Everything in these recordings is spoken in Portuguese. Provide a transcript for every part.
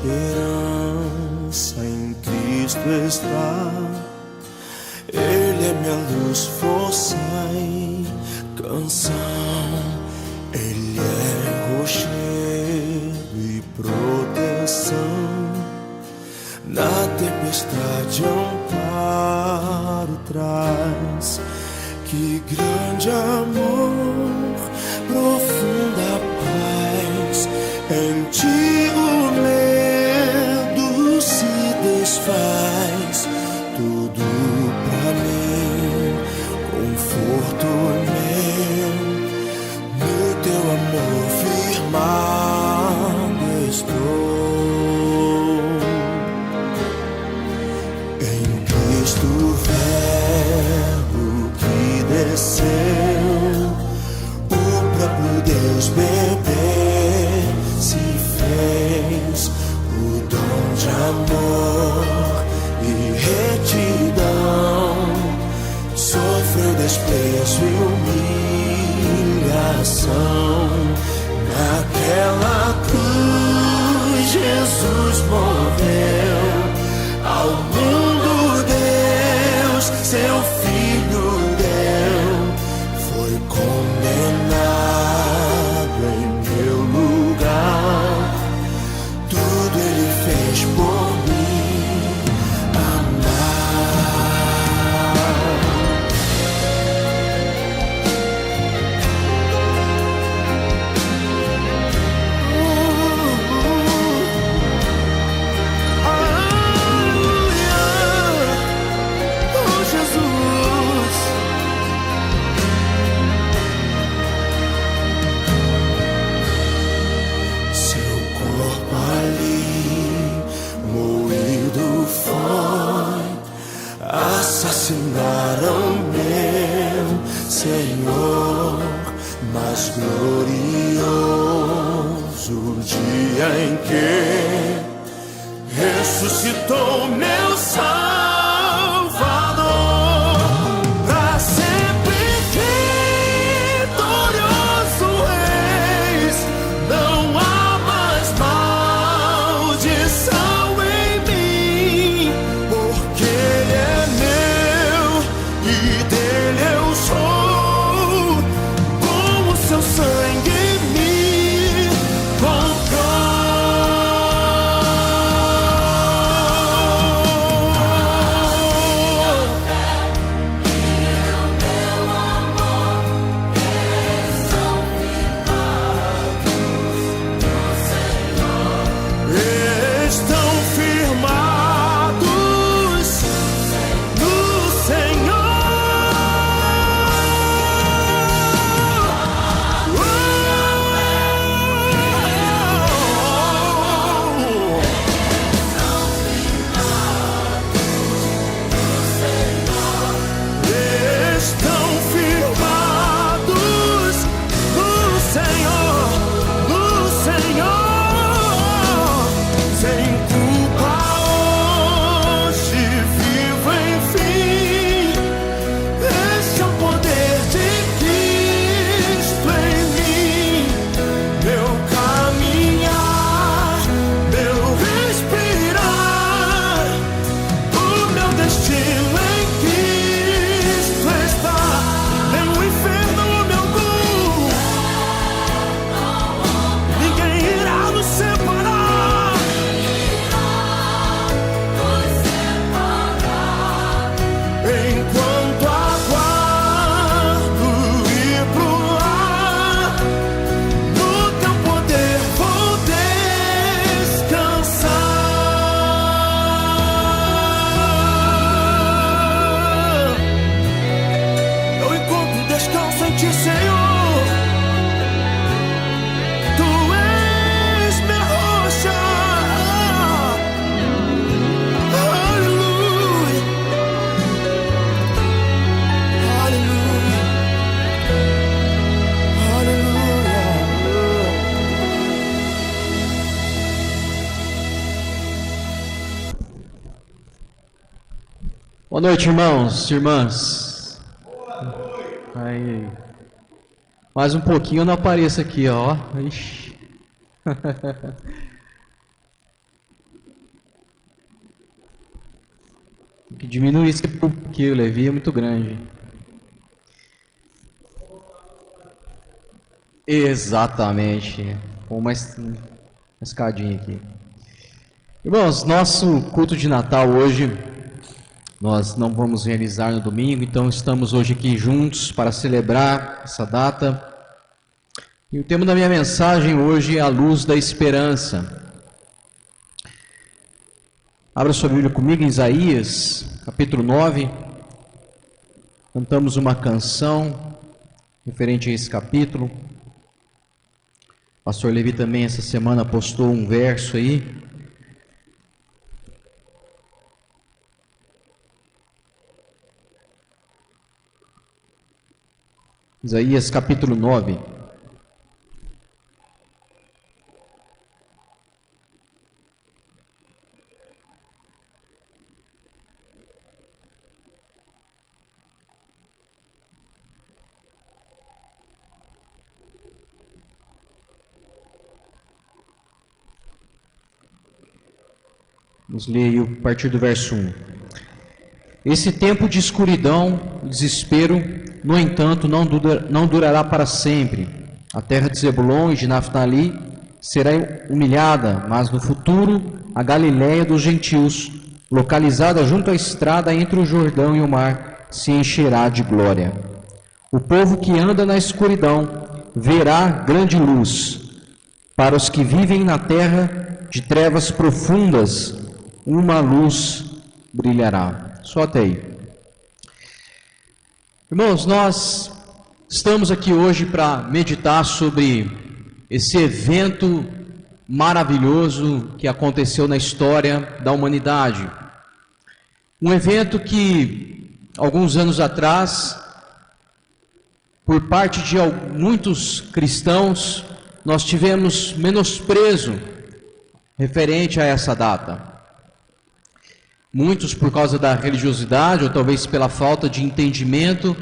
esperança em Cristo está. Ele é minha luz, força e canção. Ele é rochedo e proteção. Na tempestade amparo traz. Que grande amor, profunda paz. Em ti o medo se desfaz. Tudo pra mim, conforto meu. No teu amor firmado estou. Em Cristo Verbo que desceu, o próprio Deus bebê se fez. O dom de amor e retidão, sofreu desprezo e humilhação. Naquela cruz Jesus morreu. Ao mundo Deus seu Filho deu. Foi condenado em meu lugar. Tudo Ele fez por mim amar. Assassinaram meu Senhor, mas glorioso o dia em que ressuscitou meu Salvador. Pra sempre vitorioso reis, não há mais maldição em mim, porque Ele é e dele eu sou, com o seu sangue me comprou. Estão firmados no Senhor. Estão firmados no Senhor, no Senhor. Sem culpa hoje vivo enfim. Esse é o poder de Cristo em mim. Meu caminhar, meu respirar, o meu destino em Cristo está. Nem o inferno me algum, ninguém irá nos separar. Enquanto aguardo ir pro ar, no teu poder vou descansar. Eu encontro descanso em ti, Senhor. Tu és minha rocha. Aleluia, aleluia, aleluia. Boa noite, irmãos e irmãs. Aí. Mais um pouquinho eu não apareço aqui, ó. Ixi. Que diminui isso porque o Levi é muito grande. Exatamente. Com uma escadinha aqui. Irmãos, nosso culto de Natal hoje, nós não vamos realizar no domingo, então estamos hoje aqui juntos para celebrar essa data. E o tema da minha mensagem hoje é a luz da esperança. Abra sua Bíblia comigo em Isaías, capítulo 9. Cantamos uma canção referente a esse capítulo. O pastor Levi também essa semana postou um verso aí. Isaías capítulo 9. Vamos ler aí a partir do verso 1. Esse tempo de escuridão e desespero, no entanto, não durará para sempre. A terra de Zebulon e de Naftali será humilhada, mas no futuro a Galiléia dos gentios, localizada junto à estrada entre o Jordão e o mar, se encherá de glória. O povo que anda na escuridão verá grande luz. Para os que vivem na terra de trevas profundas, uma luz brilhará. Só até aí. Irmãos, nós estamos aqui hoje para meditar sobre esse evento maravilhoso que aconteceu na história da humanidade. Um evento que, alguns anos atrás, por parte de muitos cristãos, nós tivemos menosprezo referente a essa data. Muitos, por causa da religiosidade, ou talvez pela falta de entendimento,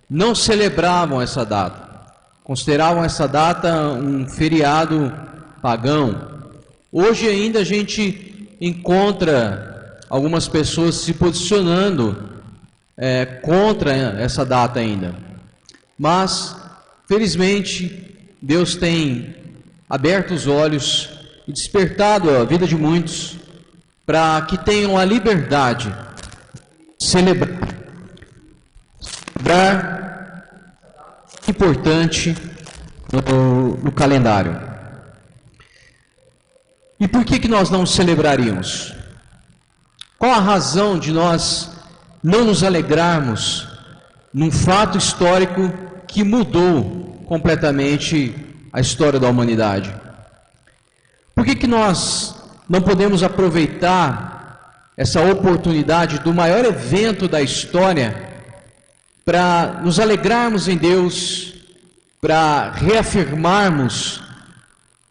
não celebravam essa data. Consideravam essa data um feriado pagão. Hoje ainda a gente encontra algumas pessoas se posicionando contra essa data ainda. Mas, felizmente, Deus tem aberto os olhos e despertado a vida de muitos para que tenham a liberdade de celebrar importante no calendário. E por que nós não celebraríamos? Qual a razão de nós não nos alegrarmos num fato histórico que mudou completamente a história da humanidade? Por que nós não podemos aproveitar essa oportunidade do maior evento da história para nos alegrarmos em Deus, para reafirmarmos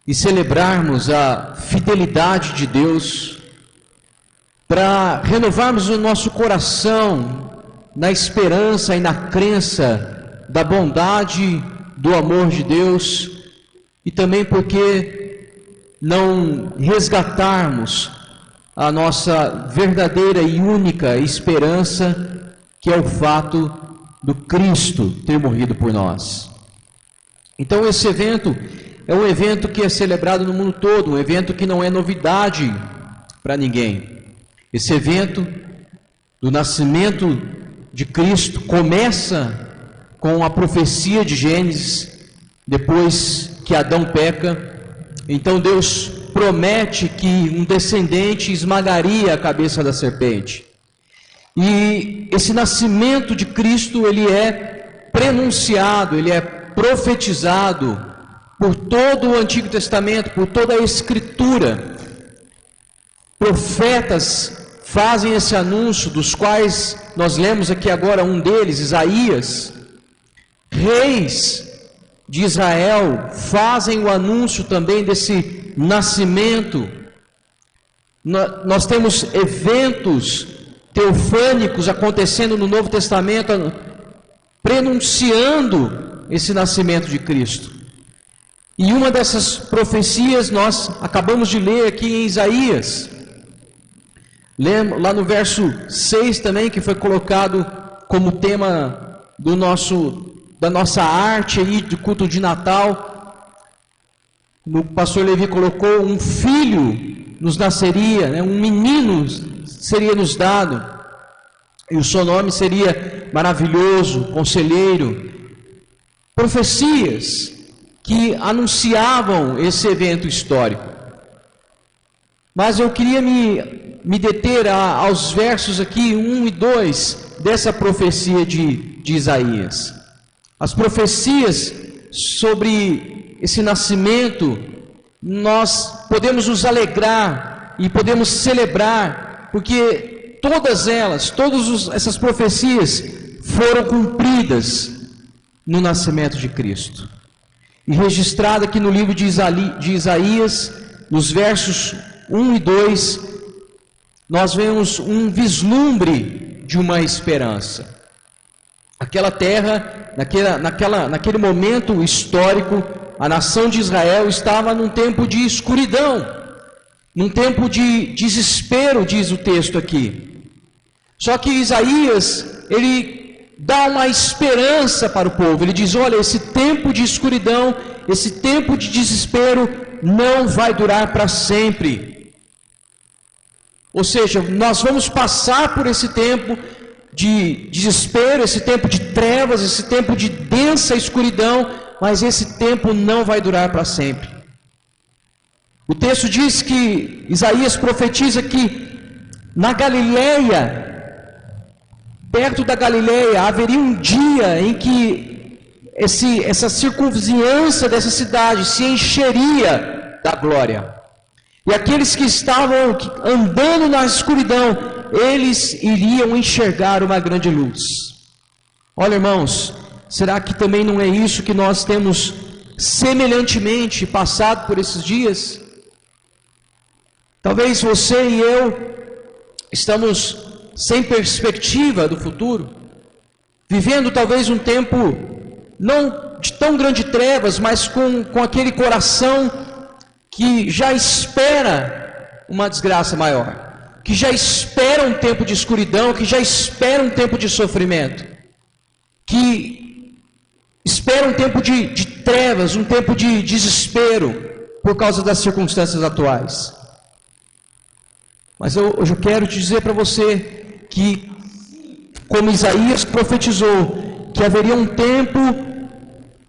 e celebrarmos a fidelidade de Deus, para renovarmos o nosso coração na esperança e na crença da bondade, do amor de Deus, e também porque não resgatarmos a nossa verdadeira e única esperança, que é o fato do Cristo ter morrido por nós. Então esse evento é um evento que é celebrado no mundo todo, um evento que não é novidade para ninguém. Esse evento do nascimento de Cristo começa com a profecia de Gênesis, depois que Adão peca. Então Deus promete que um descendente esmagaria a cabeça da serpente. E esse nascimento de Cristo, ele é prenunciado, ele é profetizado por todo o Antigo Testamento, por toda a Escritura. Profetas fazem esse anúncio, dos quais nós lemos aqui agora um deles, Isaías. Reis de Israel fazem o anúncio também desse nascimento. Nós temos eventos teofânicos acontecendo no Novo Testamento, prenunciando esse nascimento de Cristo. E uma dessas profecias nós acabamos de ler aqui em Isaías. Lá no verso 6 também, que foi colocado como tema da nossa arte aí de culto de Natal, o pastor Levi colocou, um filho nos nasceria, né? Um menino seria nos dado, e o seu nome seria Maravilhoso, Conselheiro. Profecias que anunciavam esse evento histórico. Mas eu queria me deter aos versos aqui 1 e 2 dessa profecia de Isaías. As profecias sobre esse nascimento, nós podemos nos alegrar e podemos celebrar, porque todas essas profecias foram cumpridas no nascimento de Cristo. E registrado aqui no livro de Isaías, nos versos 1 e 2, nós vemos um vislumbre de uma esperança. Aquela terra, naquele momento histórico, a nação de Israel estava num tempo de escuridão, num tempo de desespero, diz o texto aqui. Só que Isaías, ele dá uma esperança para o povo. Ele diz: olha, esse tempo de escuridão, esse tempo de desespero não vai durar para sempre. Ou seja, nós vamos passar por esse tempo de desespero, esse tempo de trevas, esse tempo de densa escuridão, mas esse tempo não vai durar para sempre. O texto diz que Isaías profetiza que na Galileia, perto da Galileia, haveria um dia em que essa circunvizinhança dessa cidade se encheria da glória. E aqueles que estavam andando na escuridão, eles iriam enxergar uma grande luz. Olha, irmãos, será que também não é isso que nós temos semelhantemente passado por esses dias? Talvez você e eu estamos sem perspectiva do futuro, vivendo talvez um tempo não de tão grande trevas, mas com aquele coração que já espera uma desgraça maior, que já espera um tempo de escuridão, que já espera um tempo de sofrimento, que espera um tempo de trevas, um tempo de desespero por causa das circunstâncias atuais. Mas hoje eu quero te dizer para você que, como Isaías profetizou, que haveria um tempo,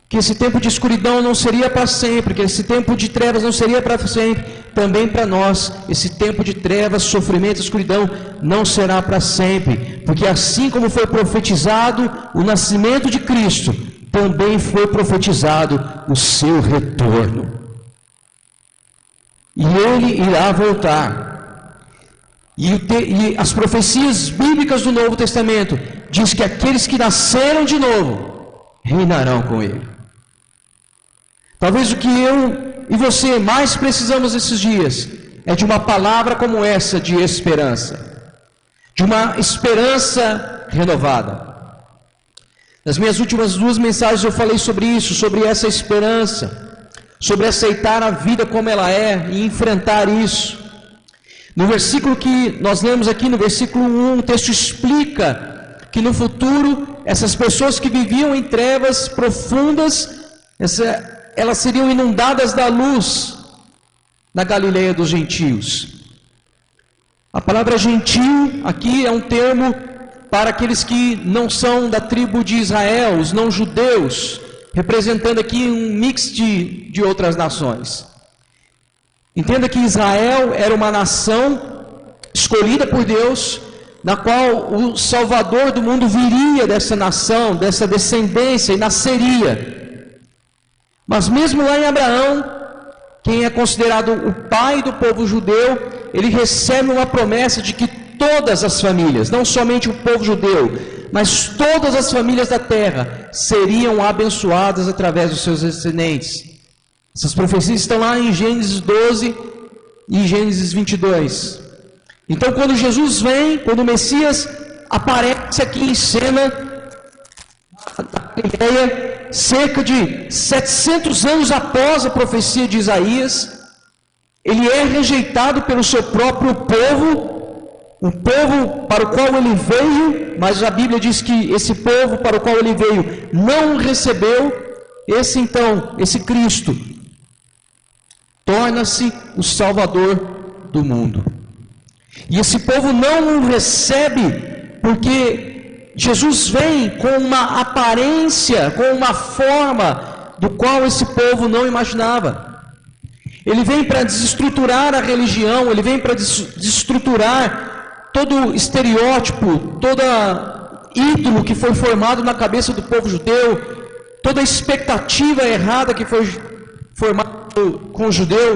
que esse tempo de escuridão não seria para sempre, que esse tempo de trevas não seria para sempre, também para nós, esse tempo de trevas, sofrimento, escuridão, não será para sempre, porque assim como foi profetizado o nascimento de Cristo, também foi profetizado o seu retorno. E Ele irá voltar. E as profecias bíblicas do Novo Testamento diz que aqueles que nasceram de novo reinarão com Ele. Talvez o que eu e você mais precisamos esses dias é de uma palavra como essa de esperança, de uma esperança renovada. Nas minhas últimas 2 mensagens eu falei sobre isso, sobre essa esperança, sobre aceitar a vida como ela é e enfrentar isso. No versículo que nós lemos aqui, no versículo 1, o texto explica que no futuro, essas pessoas que viviam em trevas profundas, elas seriam inundadas da luz na Galileia dos gentios. A palavra gentil aqui é um termo para aqueles que não são da tribo de Israel, os não judeus, representando aqui um mix de outras nações. Entenda que Israel era uma nação escolhida por Deus, na qual o Salvador do mundo viria dessa nação, dessa descendência, e nasceria. Mas mesmo lá em Abraão, quem é considerado o pai do povo judeu, ele recebe uma promessa de que todas as famílias, não somente o povo judeu, mas todas as famílias da terra seriam abençoadas através dos seus descendentes. Essas profecias estão lá em Gênesis 12 e em Gênesis 22. Então, quando Jesus vem, quando o Messias aparece aqui em cena, cerca de 700 anos após a profecia de Isaías, ele é rejeitado pelo seu próprio povo, um povo para o qual ele veio, mas a Bíblia diz que esse povo para o qual ele veio não o recebeu. Esse Cristo torna-se o Salvador do mundo. E esse povo não o recebe porque Jesus vem com uma aparência, com uma forma do qual esse povo não imaginava. Ele vem para desestruturar a religião, ele vem para desestruturar todo estereótipo, todo ídolo que foi formado na cabeça do povo judeu, toda expectativa errada que foi formada com o judeu.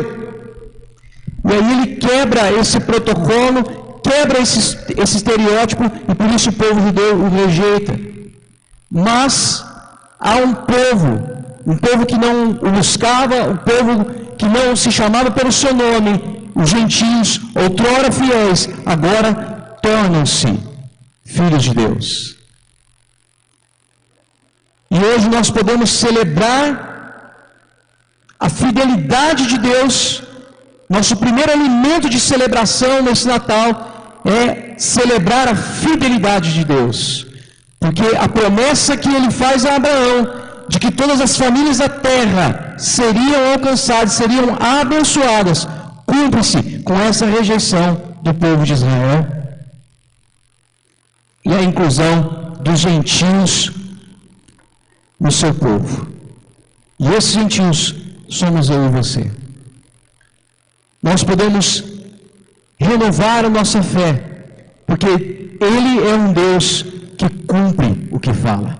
E aí ele quebra esse protocolo, quebra esse estereótipo, e por isso o povo judeu o rejeita. Mas há um povo que não o buscava, um povo que não se chamava pelo seu nome. Os gentios, outrora fiéis, agora tornam-se filhos de Deus. E hoje nós podemos celebrar a fidelidade de Deus. Nosso primeiro alimento de celebração nesse Natal é celebrar a fidelidade de Deus. Porque a promessa que ele faz a Abraão, de que todas as famílias da terra seriam alcançadas, seriam abençoadas, cumpre-se com essa rejeição do povo de Israel e a inclusão dos gentios no seu povo. E esses gentios somos eu e você. Nós podemos renovar a nossa fé, porque Ele é um Deus que cumpre o que fala.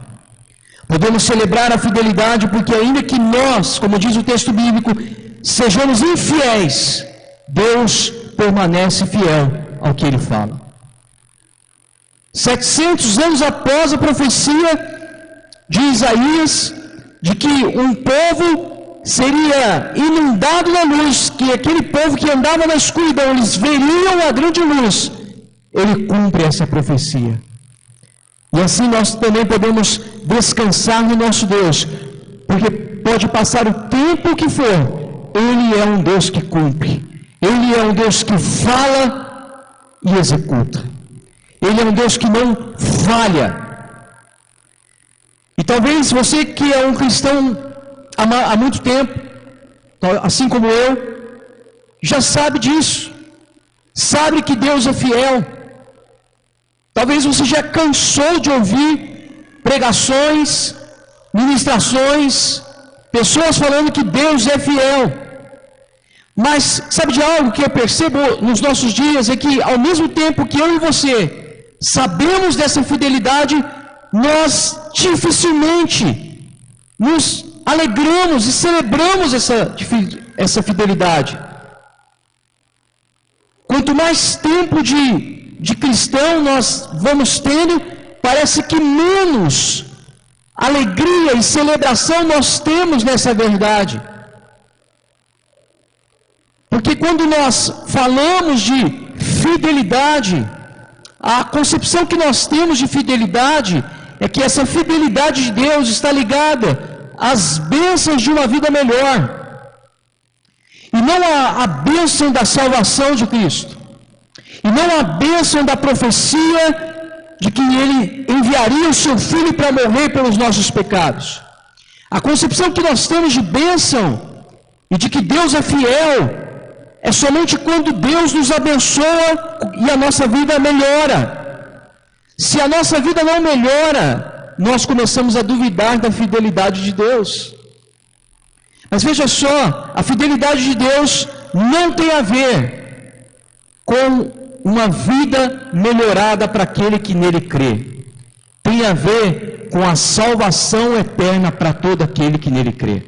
Podemos celebrar a fidelidade, porque ainda que nós, como diz o texto bíblico, sejamos infiéis, Deus permanece fiel ao que Ele fala. 700 anos após a profecia de Isaías, de que um povo seria inundado na luz, que aquele povo que andava na escuridão, eles veriam a grande luz, Ele cumpre essa profecia. E assim nós também podemos descansar no nosso Deus, porque pode passar o tempo que for, Ele é um Deus que cumpre. Ele é um Deus que fala e executa. Ele é um Deus que não falha. E talvez você que é um cristão há muito tempo, assim como eu, já sabe disso. Sabe que Deus é fiel. Talvez você já cansou de ouvir pregações, ministrações, pessoas falando que Deus é fiel. Mas sabe de algo que eu percebo nos nossos dias? É que ao mesmo tempo que eu e você sabemos dessa fidelidade, nós dificilmente nos alegramos e celebramos essa fidelidade. Quanto mais tempo de cristão nós vamos tendo, parece que menos alegria e celebração nós temos nessa verdade. Porque quando nós falamos de fidelidade, a concepção que nós temos de fidelidade é que essa fidelidade de Deus está ligada às bênçãos de uma vida melhor, e não a bênção da salvação de Cristo, e não a bênção da profecia de que Ele enviaria o Seu Filho para morrer pelos nossos pecados. A concepção que nós temos de bênção e de que Deus é fiel é somente quando Deus nos abençoa e a nossa vida melhora. Se a nossa vida não melhora, nós começamos a duvidar da fidelidade de Deus. Mas veja só, a fidelidade de Deus não tem a ver com uma vida melhorada para aquele que nele crê. Tem a ver com a salvação eterna para todo aquele que nele crê.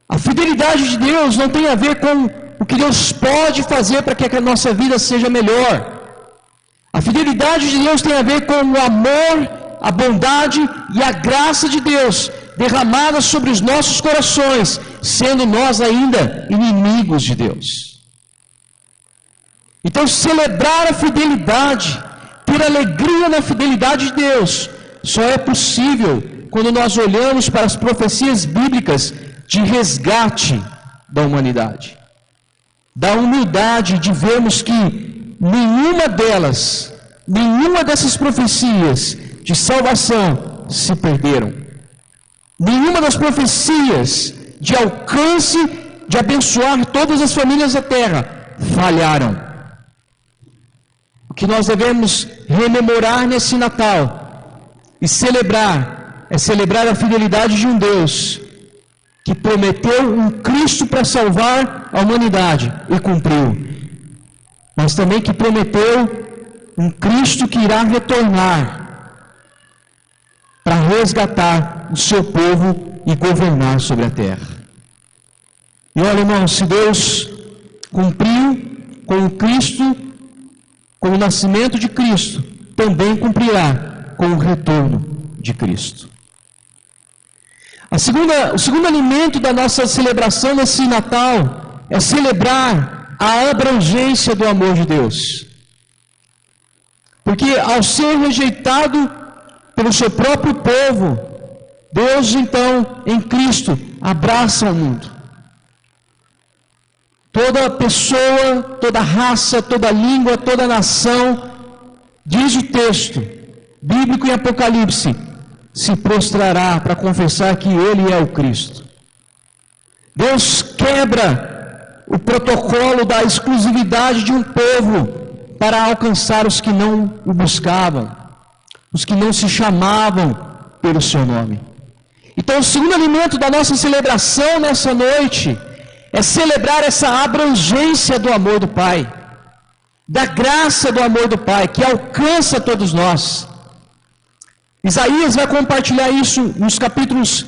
A fidelidade de Deus não tem a ver com o que Deus pode fazer para que a nossa vida seja melhor. A fidelidade de Deus tem a ver com o amor, a bondade e a graça de Deus derramada sobre os nossos corações, sendo nós ainda inimigos de Deus. Então, celebrar a fidelidade, ter alegria na fidelidade de Deus, só é possível quando nós olhamos para as profecias bíblicas de resgate da humanidade, da humildade de vermos que nenhuma dessas profecias de salvação se perderam. Nenhuma das profecias de alcance, de abençoar todas as famílias da terra, falharam. O que nós devemos rememorar nesse Natal e celebrar, é celebrar a fidelidade de um Deus que prometeu um Cristo para salvar a humanidade e cumpriu. Mas também que prometeu um Cristo que irá retornar para resgatar o seu povo e governar sobre a terra. E olha, irmãos, se Deus cumpriu com o Cristo, com o nascimento de Cristo, também cumprirá com o retorno de Cristo. O segundo elemento da nossa celebração nesse Natal é celebrar a abrangência do amor de Deus. Porque ao ser rejeitado pelo seu próprio povo, Deus então, em Cristo, abraça o mundo. Toda pessoa, toda raça, toda língua, toda nação, diz o texto bíblico em Apocalipse, se prostrará para confessar que Ele é o Cristo. Deus quebra o protocolo da exclusividade de um povo para alcançar os que não o buscavam, os que não se chamavam pelo seu nome. Então, o segundo elemento da nossa celebração nessa noite é celebrar essa abrangência do amor do Pai, da graça do amor do Pai, que alcança todos nós. Isaías vai compartilhar isso nos capítulos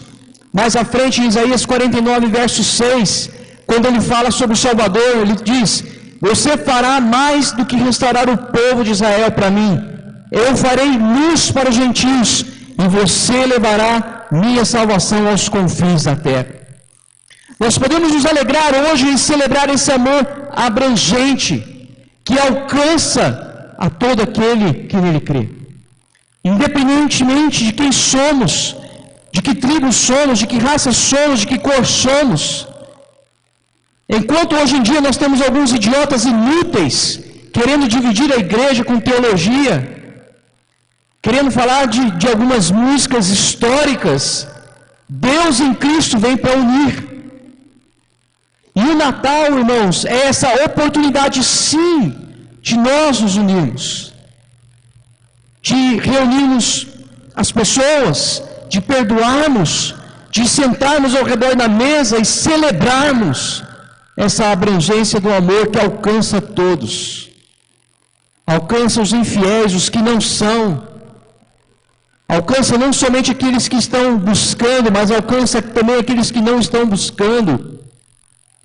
mais à frente, em Isaías 49, verso 6, quando ele fala sobre o Salvador, ele diz: você fará mais do que restaurar o povo de Israel para mim. Eu farei luz para os gentios, e você levará minha salvação aos confins da terra. Nós podemos nos alegrar hoje em celebrar esse amor abrangente, que alcança a todo aquele que nele crê. Independentemente de quem somos, de que tribo somos, de que raça somos, de que cor somos. Enquanto hoje em dia nós temos alguns idiotas inúteis, querendo dividir a igreja com teologia, querendo falar de algumas músicas históricas, Deus em Cristo vem para unir. E o Natal, irmãos, é essa oportunidade sim, de nós nos unirmos, de reunirmos as pessoas, de perdoarmos, de sentarmos ao redor da mesa e celebrarmos essa abrangência do amor que alcança todos. Alcança os infiéis, os que não são. Alcança não somente aqueles que estão buscando, mas alcança também aqueles que não estão buscando.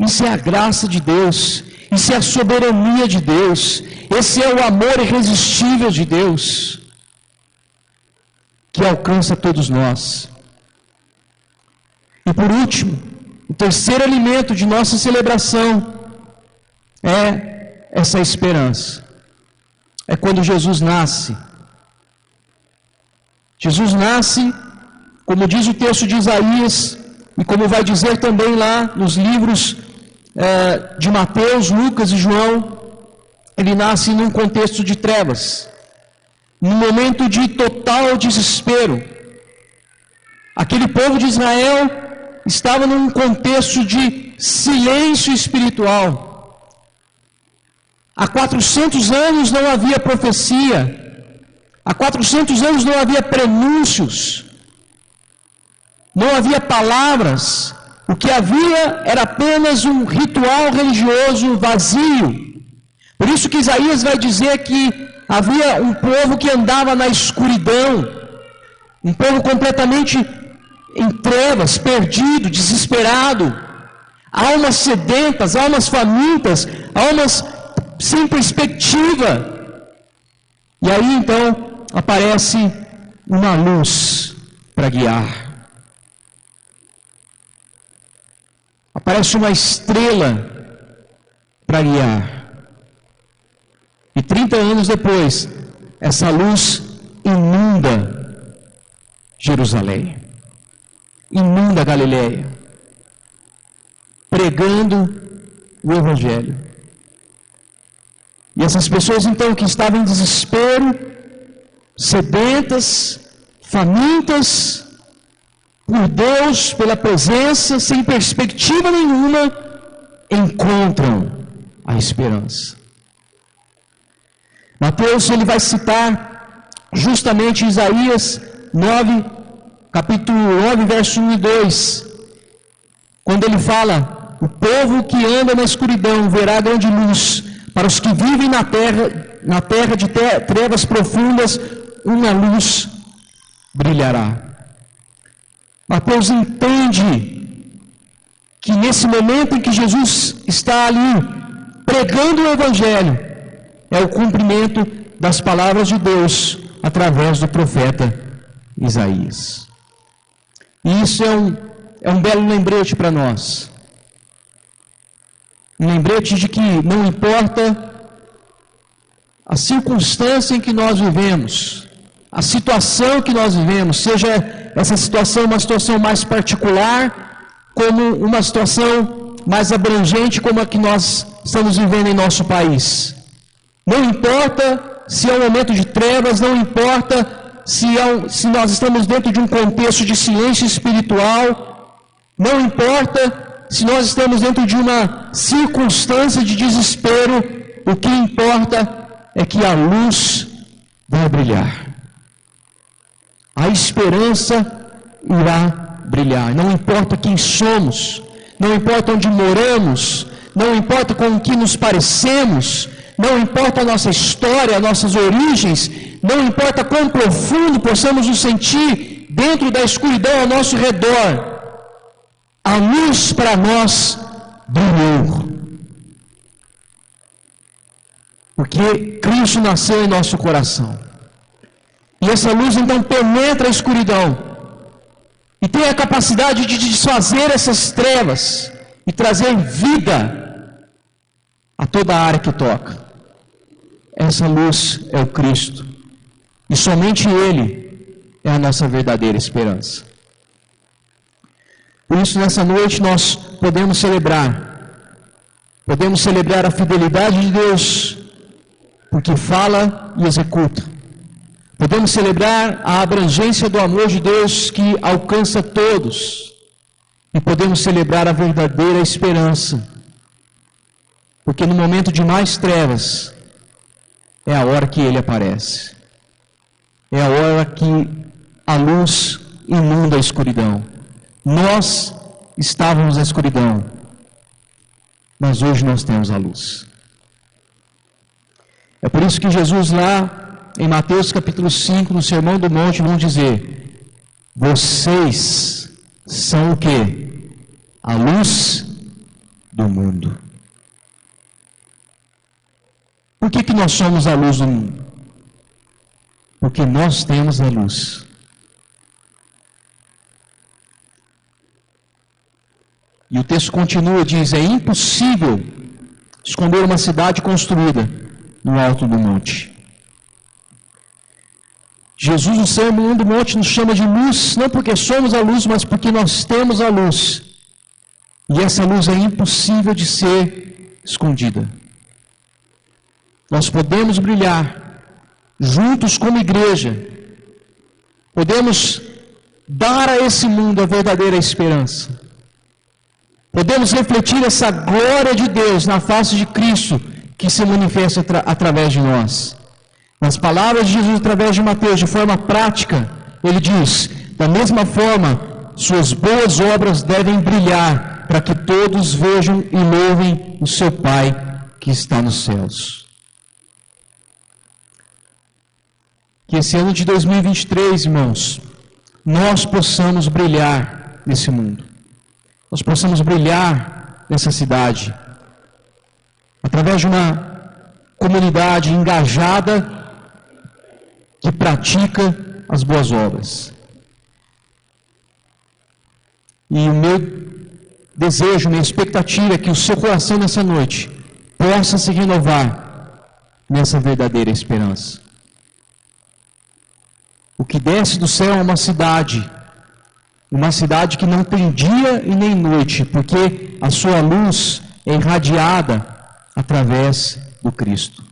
Isso é a graça de Deus, isso é a soberania de Deus, esse é o amor irresistível de Deus, que alcança todos nós. E por último, o terceiro elemento de nossa celebração é essa esperança. É quando Jesus nasce. Jesus nasce, como diz o texto de Isaías, e como vai dizer também lá nos livros de Mateus, Lucas e João, ele nasce num contexto de trevas, num momento de total desespero. Aquele povo de Israel estava num contexto de silêncio espiritual. Há 400 anos não havia profecia, há 400 anos não havia prenúncios, não havia palavras. O que havia era apenas um ritual religioso vazio. Por isso que Isaías vai dizer que havia um povo que andava na escuridão, um povo completamente em trevas, perdido, desesperado, almas sedentas, almas famintas, almas sem perspectiva. E aí então aparece uma luz para guiar. Aparece uma estrela para guiar. E 30 anos depois, essa luz inunda Jerusalém, inunda Galileia, pregando o Evangelho. E essas pessoas então que estavam em desespero, sedentas, famintas por Deus, pela presença, sem perspectiva nenhuma, encontram a esperança. Mateus ele vai citar justamente Isaías 9, capítulo 9, verso 1 e 2, quando ele fala: o povo que anda na escuridão verá grande luz, para os que vivem na terra de trevas profundas, uma luz brilhará. Mateus entende que nesse momento em que Jesus está ali pregando o Evangelho, é o cumprimento das palavras de Deus através do profeta Isaías. E isso é um belo lembrete para nós. Um lembrete de que não importa a circunstância em que nós vivemos, a situação que nós vivemos, seja essa situação uma situação mais particular, como uma situação mais abrangente, como a que nós estamos vivendo em nosso país. Não importa se é um momento de trevas, não importa se nós estamos dentro de um contexto de silêncio espiritual, não importa se nós estamos dentro de uma circunstância de desespero, o que importa é que a luz vai brilhar. A esperança irá brilhar. Não importa quem somos, não importa onde moramos, não importa com o que nos parecemos, não importa a nossa história, as nossas origens, não importa quão profundo possamos nos sentir dentro da escuridão ao nosso redor, a luz para nós brilhou. Porque Cristo nasceu em nosso coração. E essa luz então penetra a escuridão e tem a capacidade de desfazer essas trevas e trazer vida a toda a área que toca. Essa luz é o Cristo, e somente Ele é a nossa verdadeira esperança. Por isso, nessa noite, nós podemos celebrar a fidelidade de Deus, porque fala e executa. Podemos celebrar a abrangência do amor de Deus que alcança todos, e podemos celebrar a verdadeira esperança, porque no momento de mais trevas, é a hora que Ele aparece. É a hora que a luz inunda a escuridão. Nós estávamos na escuridão, mas hoje nós temos a luz. É por isso que Jesus lá em Mateus capítulo 5, no Sermão do Monte, vão dizer: vocês são o quê? A luz do mundo. Por que nós somos a luz do mundo? Porque nós temos a luz. E o texto continua, diz: é impossível esconder uma cidade construída no alto do monte. Jesus, no Sermão do Monte, nos chama de luz, não porque somos a luz, mas porque nós temos a luz. E essa luz é impossível de ser escondida. Nós podemos brilhar juntos como igreja. Podemos dar a esse mundo a verdadeira esperança. Podemos refletir essa glória de Deus na face de Cristo que se manifesta através de nós. Nas palavras de Jesus através de Mateus, de forma prática, ele diz: da mesma forma, suas boas obras devem brilhar, para que todos vejam e louvem o seu Pai que está nos céus. Que esse ano de 2023, irmãos, nós possamos brilhar nesse mundo. Nós possamos brilhar nessa cidade, através de uma comunidade engajada que pratica as boas obras. E o meu desejo, minha expectativa é que o seu coração nessa noite possa se renovar nessa verdadeira esperança. O que desce do céu é uma cidade que não tem dia e nem noite, porque a sua luz é irradiada através do Cristo.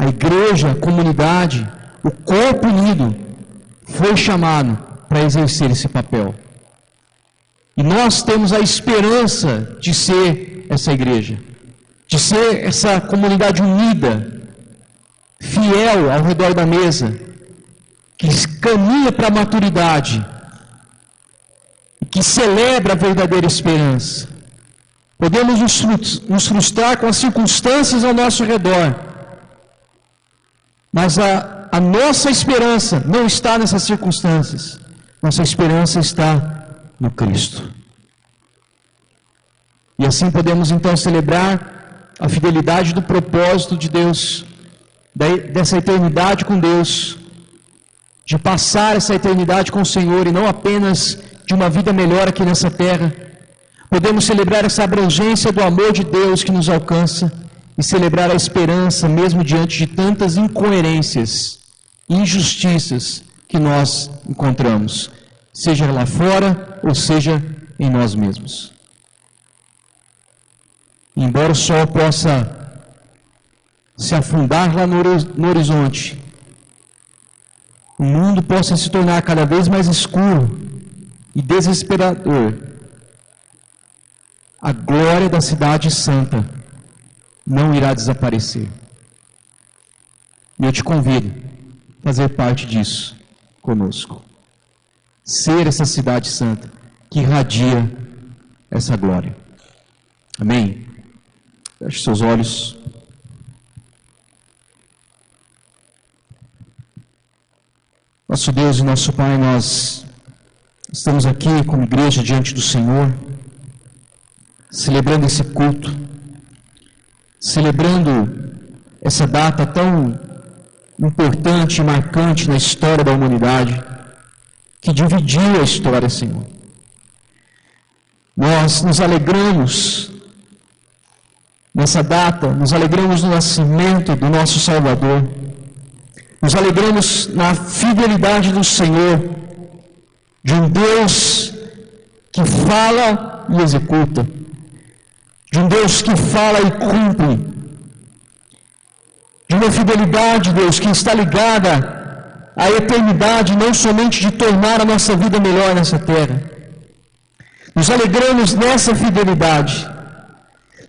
a igreja, a comunidade, o corpo unido foi chamado para exercer esse papel. E nós temos a esperança de ser essa igreja, de ser essa comunidade unida, fiel ao redor da mesa, que caminha para a maturidade, que celebra a verdadeira esperança. Podemos nos frustrar com as circunstâncias ao nosso redor, mas a nossa esperança não está nessas circunstâncias. Nossa esperança está no Cristo. E assim podemos então celebrar a fidelidade do propósito de Deus, dessa eternidade com Deus, de passar essa eternidade com o Senhor e não apenas de uma vida melhor aqui nessa terra. Podemos celebrar essa abrangência do amor de Deus que nos alcança e celebrar a esperança mesmo diante de tantas incoerências, injustiças que nós encontramos, seja lá fora ou seja em nós mesmos. Embora o sol possa se afundar lá no horizonte, o mundo possa se tornar cada vez mais escuro e desesperador, a glória da cidade santa não irá desaparecer. E eu te convido a fazer parte disso conosco. Ser essa cidade santa que irradia essa glória. Amém? Feche seus olhos. Nosso Deus e nosso Pai, nós estamos aqui como igreja diante do Senhor, celebrando esse culto, celebrando essa data tão importante e marcante na história da humanidade, que dividiu a história, Senhor. Nós nos alegramos nessa data, nos alegramos no nascimento do nosso Salvador, nos alegramos na fidelidade do Senhor, de um Deus que fala e executa, de um Deus que fala e cumpre, de uma fidelidade, Deus, que está ligada à eternidade, não somente de tornar a nossa vida melhor nessa terra. Nos alegramos nessa fidelidade,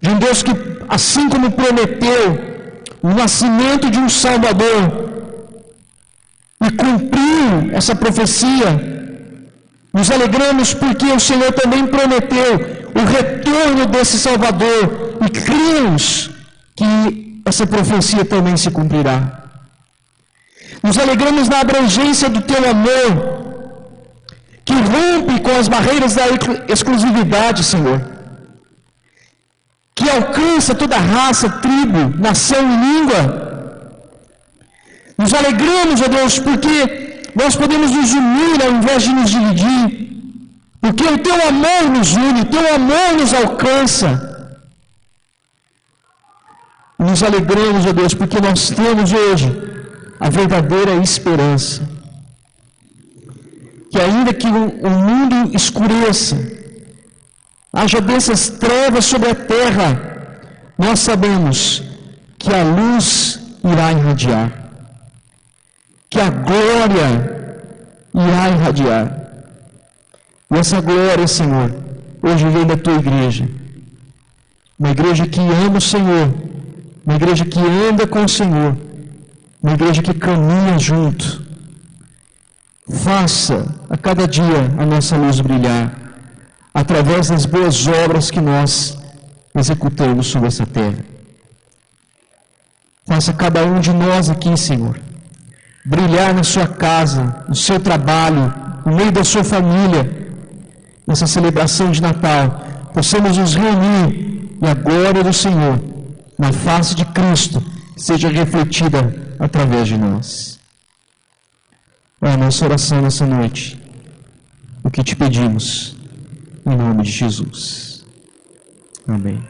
de um Deus que, assim como prometeu o nascimento de um Salvador, e cumpriu essa profecia, nos alegramos porque o Senhor também prometeu o retorno desse Salvador, e cremos que essa profecia também se cumprirá. Nos alegramos na abrangência do Teu amor, que rompe com as barreiras da exclusividade, Senhor, que alcança toda raça, tribo, nação e língua. Nos alegramos, ó Deus, porque nós podemos nos unir ao invés de nos dividir, porque o Teu amor nos une, o Teu amor nos alcança. Nos alegramos, ó Deus, porque nós temos hoje a verdadeira esperança. Que ainda que o mundo escureça, haja densas trevas sobre a terra, nós sabemos que a luz irá irradiar, que a glória irá irradiar. E essa glória, Senhor, hoje vem da Tua igreja, uma igreja que ama o Senhor, uma igreja que anda com o Senhor, uma igreja que caminha junto. Faça a cada dia a nossa luz brilhar, através das boas obras que nós executamos sobre essa terra. Faça cada um de nós aqui, Senhor, brilhar na sua casa, no seu trabalho, no meio da sua família, nessa celebração de Natal, possamos nos reunir e a glória do Senhor, na face de Cristo, seja refletida através de nós. É a nossa oração nessa noite, o que te pedimos, em nome de Jesus. Amém.